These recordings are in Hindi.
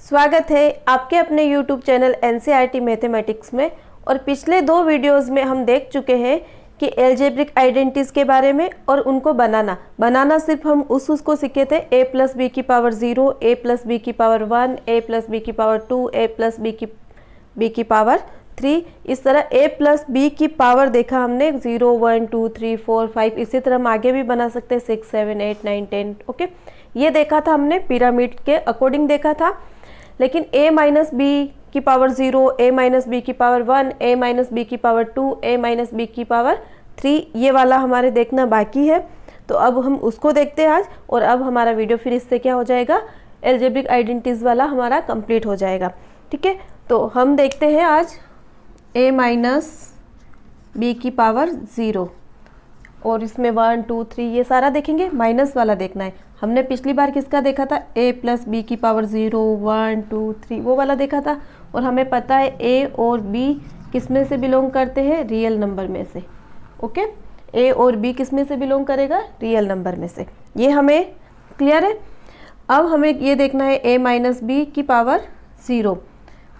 स्वागत है आपके अपने YouTube चैनल NCERT मैथमेटिक्स में। और पिछले दो वीडियोस में हम देख चुके हैं कि एल्जेब्रिक आइडेंटिटीज के बारे में और उनको बनाना सिर्फ हम उसको सीखे थे a प्लस बी की पावर 0, a प्लस बी की पावर 1, a प्लस बी की पावर 2, a प्लस बी की पावर 3। इस तरह a प्लस बी की पावर देखा हमने 0, 1, 2, 3, 4, 5। इसी तरह हम आगे भी बना सकते हैं 6, 7, 8, 9, 10। ओके, ये देखा था हमने, पिरामिड के अकॉर्डिंग देखा था। लेकिन a माइनस बी की पावर 0, a माइनस बी की पावर 1, a माइनस बी की पावर 2, a माइनस बी की पावर 3, ये वाला हमारे देखना बाकी है। तो अब हम उसको देखते हैं आज। और अब हमारा वीडियो फिर इससे क्या हो जाएगा, एल्जेब्रिक आइडेंटिटीज वाला हमारा कंप्लीट हो जाएगा। ठीक है, तो हम देखते हैं आज a माइनस बी की पावर 0 और इसमें 1, 2, 3 ये सारा देखेंगे। माइनस वाला देखना है। हमने पिछली बार किसका देखा था, a प्लस बी की पावर 0, 1, 2, 3 वो वाला देखा था। और हमें पता है a और b किस में से बिलोंग करते हैं, रियल नंबर में से। ओके, a और b किस में से बिलोंग करेगा, रियल नंबर में से। ये हमें क्लियर है। अब हमें ये देखना है a माइनस बी की पावर 0।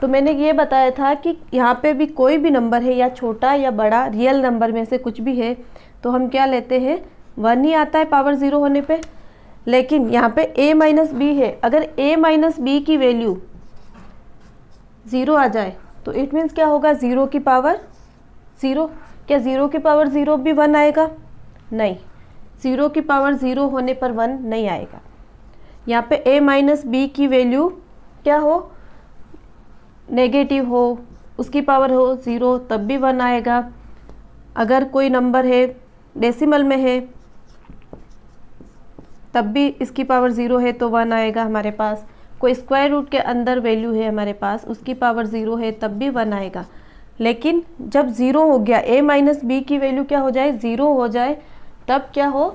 तो मैंने ये बताया था कि यहाँ पे भी कोई भी नंबर है, या छोटा या बड़ा, रियल नंबर में से कुछ भी है, तो हम क्या लेते हैं, 1 ही आता है पावर 0 होने पे। लेकिन यहाँ पे a माइनस बी है, अगर a माइनस बी की वैल्यू 0 आ जाए तो इट मीन्स क्या होगा, 0 की पावर 0। क्या 0 की पावर 0 भी 1 आएगा? नहीं, 0 की पावर 0 होने पर 1 नहीं आएगा। यहाँ पे a माइनस बी की वैल्यू क्या हो, नेगेटिव हो, उसकी पावर हो 0, तब भी 1 आएगा। अगर कोई नंबर है डेसिमल में है तब भी इसकी पावर 0 है तो 1 आएगा हमारे पास। कोई स्क्वायर रूट के अंदर वैल्यू है हमारे पास, उसकी पावर 0 है तब भी 1 आएगा। लेकिन जब 0 हो गया, a माइनस बी की वैल्यू क्या हो जाए, 0 हो जाए, तब क्या हो,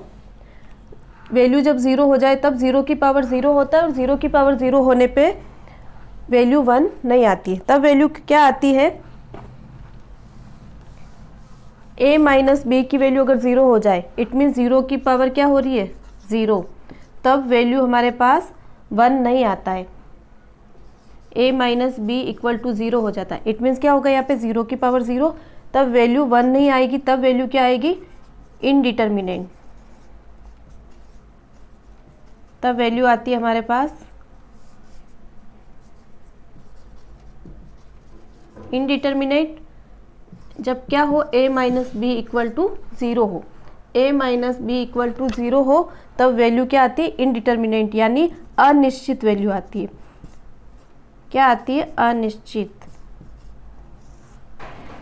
वैल्यू जब 0 हो जाए तब 0 की पावर 0 होता है। और 0 की पावर 0 होने पे वैल्यू 1 नहीं आती है। तब वैल्यू क्या आती है, a माइनस बी की वैल्यू अगर 0 हो जाए, इट मीन्स 0 की पावर क्या हो रही है, 0, तब वैल्यू हमारे पास 1 नहीं आता है। a minus B equal to 0 हो जाता है। इट मीन्स क्या होगा, यहाँ पे 0 की पावर 0, तब वैल्यू 1 नहीं आएगी। तब वैल्यू क्या आएगी, इनडिटर्मिनेंट। तब वैल्यू आती है हमारे पास इनडिटर्मिनेट। जब क्या हो, a minus B equal to 0 हो, a minus B equal to 0 हो, तब वैल्यू क्या आती है, इनडिटर्मिनेंट, यानी अनिश्चित वैल्यू आती है। क्या आती है, अनिश्चित।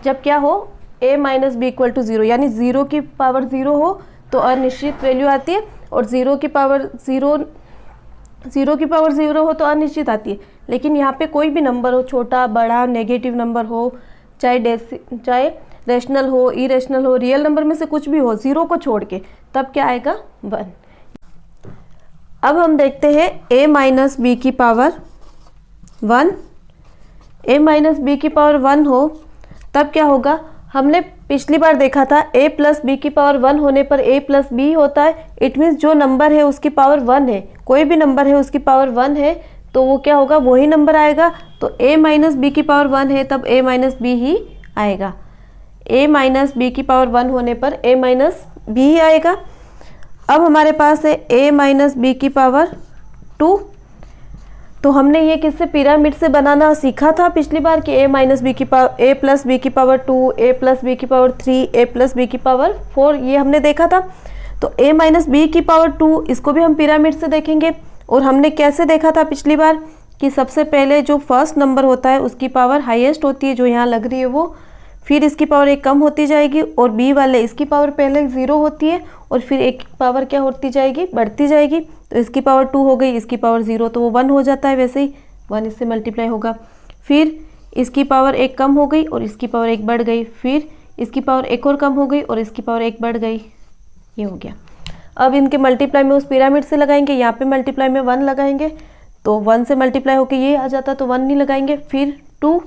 जब क्या हो, a minus B equal to 0, यानी 0 की पावर 0 हो तो अनिश्चित वैल्यू आती है। और 0 की पावर 0 हो तो अनिश्चित आती है। लेकिन यहाँ पे कोई भी नंबर हो, छोटा बड़ा, नेगेटिव नंबर हो, चाहे रेशनल हो, इरेशनल हो, रियल नंबर में से कुछ भी हो, 0 को छोड़ के, तब क्या आएगा, 1। अब हम देखते हैं a माइनस बी की पावर 1। a माइनस बी की पावर 1 हो तब क्या होगा, हमने पिछली बार देखा था a प्लस बी की पावर 1 होने पर a प्लस बी होता है। इट मीन्स जो नंबर है उसकी पावर 1 है, कोई भी नंबर है उसकी पावर 1 है तो वो क्या होगा, वही नंबर आएगा। तो a माइनस बी की पावर 1 है तब a माइनस बी ही आएगा। a माइनस बी की पावर 1 होने पर a माइनस बी ही आएगा। अब हमारे पास है a माइनस बी की पावर 2। तो हमने ये किससे, पिरामिड से बनाना सीखा था पिछली बार कि a माइनस बी की पावर, a प्लस बी की पावर 2, a प्लस बी की पावर 3, a प्लस बी की पावर 4, ये हमने देखा था। तो a माइनस बी की पावर 2 इसको भी हम पिरामिड से देखेंगे। और हमने कैसे देखा था पिछली बार कि सबसे पहले जो फर्स्ट नंबर होता है उसकी पावर हाईएस्ट होती है, जो यहाँ लग रही है वो, फिर इसकी पावर 1 कम होती जाएगी, और बी वाले इसकी पावर पहले 0 होती है और फिर एक पावर क्या होती जाएगी, बढ़ती जाएगी। तो इसकी पावर 2 हो गई, इसकी पावर 0, तो वो 1 हो जाता है। वैसे ही 1 इससे मल्टीप्लाई होगा। फिर इसकी पावर 1 कम हो गई और इसकी पावर 1 बढ़ गई, फिर इसकी पावर 1 और कम हो गई और इसकी पावर 1 बढ़ गई। ये हो गया। अब इनके मल्टीप्लाई में उस पिरामिड से लगाएंगे, यहाँ पे मल्टीप्लाई में 1 लगाएंगे तो 1 से मल्टीप्लाई होकर ये आ जाता, तो 1 नहीं लगाएंगे, फिर 2,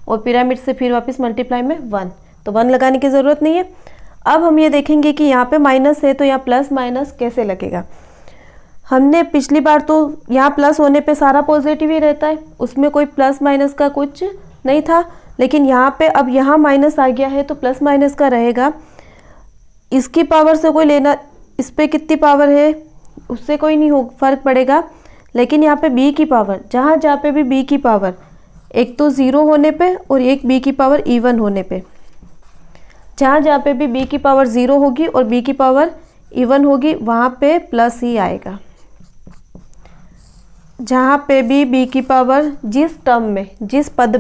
और पिरामिड से फिर वापस मल्टीप्लाई में 1, तो 1 लगाने की ज़रूरत नहीं है। अब हम ये देखेंगे कि यहाँ पे माइनस है तो यहाँ प्लस माइनस कैसे लगेगा। हमने पिछली बार तो यहाँ प्लस होने पे सारा पॉजिटिव ही रहता है, उसमें कोई प्लस माइनस का कुछ नहीं था, लेकिन यहाँ पे अब यहाँ माइनस आ गया है तो प्लस माइनस का रहेगा। इसकी पावर से कोई लेना, इस पर कितनी पावर है उससे कोई नहीं हो फर्क पड़ेगा, लेकिन यहाँ पे b की पावर, जहाँ पे भी b की पावर, एक तो 0 होने पे और एक b की पावर इवन होने पे, जहाँ पे भी b की पावर 0 होगी और b की पावर इवन होगी वहाँ पे प्लस ही आएगा। जहाँ पे भी b की पावर जिस टर्म में, जिस पद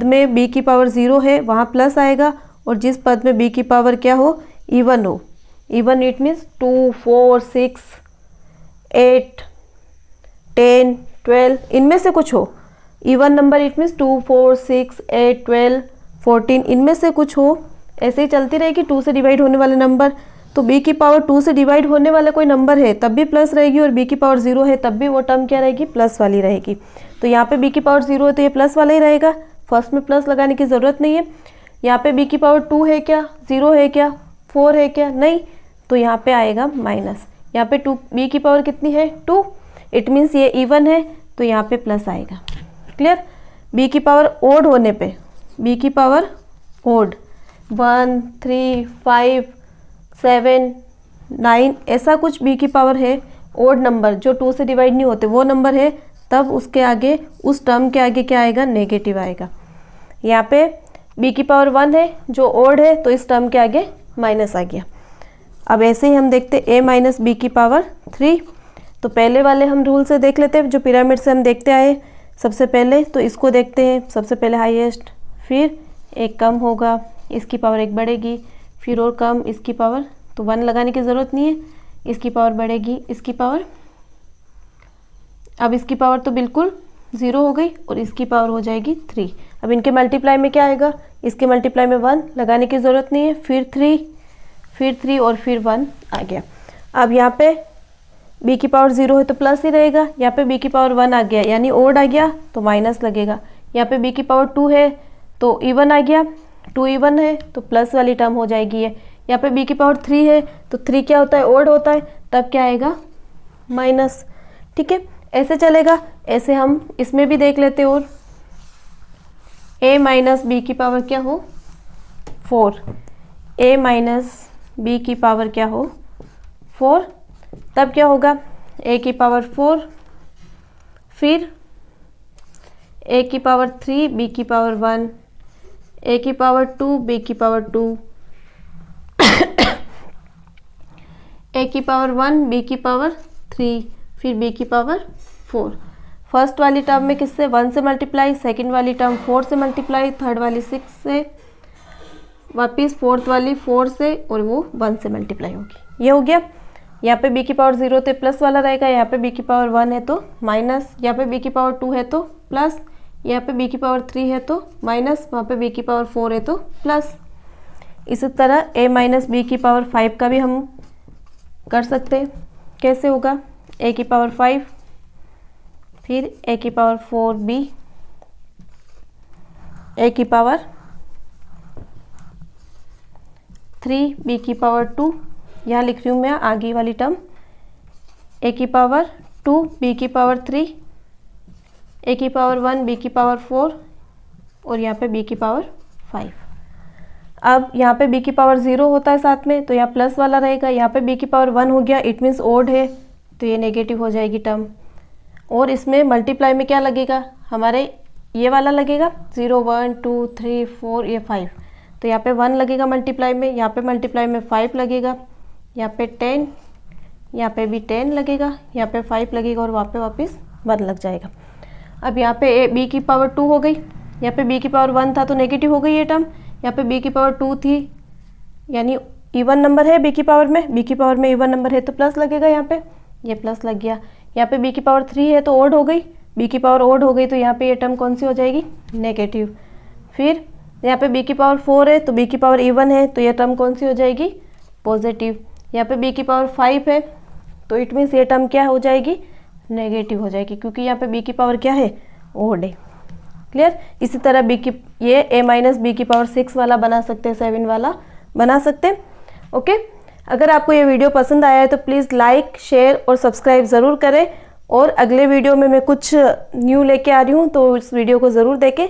में b की पावर 0 है वहाँ प्लस आएगा, और जिस पद में b की पावर क्या हो, इवन हो। इवन इट मीन्स 2, 4, 6, 8, 10, 12 इनमें से कुछ हो। इवन नंबर इट मीन्स 2, 4, 6, 8, 12, 14 इनमें से कुछ हो। ऐसे ही चलती रहेगी 2 से डिवाइड होने वाले नंबर। तो b की पावर 2 से डिवाइड होने वाला कोई नंबर है तब भी प्लस रहेगी, और b की पावर 0 है तब भी वो टर्म क्या रहेगी, प्लस वाली रहेगी। तो यहाँ पे b की पावर 0 है तो ये प्लस वाला ही रहेगा, फर्स्ट में प्लस लगाने की ज़रूरत नहीं है। यहाँ पे b की पावर 2 है क्या, 0 है क्या, 4 है क्या, नहीं, तो यहाँ पे आएगा माइनस। यहाँ पे b की पावर कितनी है, 2, इट मीन्स ये इवन है तो यहाँ पे प्लस आएगा। क्लियर। b की पावर ओड होने पे, b की पावर ओड 1, 3, 5, 7, 9 ऐसा कुछ b की पावर है, ओड नंबर जो 2 से डिवाइड नहीं होते वो नंबर है, तब उसके आगे, उस टर्म के आगे क्या आएगा, नेगेटिव आएगा। यहाँ पे b की पावर 1 है जो ओड है तो इस टर्म के आगे माइनस आ गया। अब ऐसे ही हम देखते a माइनस b की पावर 3। तो पहले वाले हम रूल से देख लेते हैं जो पिरामिड से हम देखते आए। सबसे पहले तो इसको देखते हैं, सबसे पहले हाईएस्ट, फिर एक कम होगा, इसकी पावर एक बढ़ेगी, फिर और कम, इसकी पावर, तो 1 लगाने की ज़रूरत नहीं है, इसकी पावर बढ़ेगी, इसकी पावर, अब इसकी पावर तो बिल्कुल 0 हो गई और इसकी पावर हो जाएगी 3। अब इनके मल्टीप्लाई में क्या आएगा, इसके मल्टीप्लाई में 1 लगाने की ज़रूरत नहीं है, फिर 3, फिर 3 और फिर 1 आ गया। अब यहाँ पे b की पावर 0 है तो प्लस ही रहेगा, यहाँ पे b की पावर 1 आ गया यानी ओड आ गया तो माइनस लगेगा। यहाँ पे b की पावर 2 है तो इवन आ गया, 2 इवन है तो प्लस वाली टर्म हो जाएगी ये। यहाँ पे b की पावर 3 है तो 3 क्या होता है, ओड होता है, तब क्या आएगा, माइनस। ठीक है, ऐसे चलेगा। ऐसे हम इसमें भी देख लेते और a माइनस b की पावर क्या हो, 4, a माइनस b की पावर क्या हो, 4, तब क्या होगा, a की पावर 4, फिर a की पावर 3, b की पावर 1, a की पावर 2, b की पावर 2, a की पावर 1, b की पावर 3, फिर b की पावर 4। फर्स्ट वाली टर्म में किससे, 1 से मल्टीप्लाई, सेकंड वाली टर्म 4 से मल्टीप्लाई, थर्ड वाली 6 से, वापस फोर्थ वाली 4 से, और वो 1 से मल्टीप्लाई होगी। ये हो गया। यहाँ पे b की पावर 0 तो प्लस वाला रहेगा, यहाँ पे b की पावर 1 है तो माइनस, यहाँ पे b की पावर 2 है तो प्लस, यहाँ पे b की पावर 3 है तो माइनस, वहाँ पे b की पावर 4 है तो प्लस। इसी तरह a माइनस b की पावर 5 का भी हम कर सकते हैं। कैसे होगा, a की पावर 5, फिर a की पावर 4b, a की पावर 3, b की पावर 2, यहाँ लिख रही हूँ मैं आगे वाली टर्म, a की पावर 2, b की पावर 3, a की पावर 1, b की पावर 4, और यहाँ पे b की पावर 5। अब यहाँ पे b की पावर 0 होता है साथ में तो यहाँ प्लस वाला रहेगा, यहाँ पे b की पावर 1 हो गया, इट मीन्स ओड है तो ये नेगेटिव हो जाएगी टर्म। और इसमें मल्टीप्लाई में क्या लगेगा, हमारे ये वाला लगेगा 0, 1, 2, 3, 4, ये 5, तो यहाँ पे 1 लगेगा मल्टीप्लाई में, यहाँ पे मल्टीप्लाई में 5 लगेगा, यहाँ पे 10, यहाँ पे भी 10 लगेगा, यहाँ पे 5 लगेगा और वहाँ पे वापस 1 लग जाएगा। अब यहाँ पे b की पावर 2 हो गई, यहाँ पे b की पावर 1 था तो नेगेटिव हो गई ये टर्म, यहाँ पे b की पावर 2 थी यानी इवन नंबर है b की पावर में, b की पावर में इवन नंबर है तो प्लस लगेगा, यहाँ पे ये प्लस लग गया। यहाँ पे b की पावर 3 है तो ओड हो गई, b की पावर ओड हो गई तो यहाँ पे ये टर्म कौन सी हो जाएगी, नेगेटिव। फिर यहाँ पे b की पावर 4 है तो b की पावर इवन है तो ये टर्म कौन सी हो जाएगी, पॉजिटिव। यहाँ पे b की पावर 5 है तो इट मीन्स ये टर्म क्या हो जाएगी, नेगेटिव हो जाएगी, क्योंकि यहाँ पे b की पावर क्या है, ओड है। क्लियर। इसी तरह b की, ये a माइनस b की पावर 6 वाला बना सकते हैं, 7 वाला बना सकते हैं। ओके, अगर आपको ये वीडियो पसंद आया है तो प्लीज़ लाइक, शेयर और सब्सक्राइब ज़रूर करें। और अगले वीडियो में मैं कुछ न्यू लेके आ रही हूँ, तो इस वीडियो को ज़रूर देखें।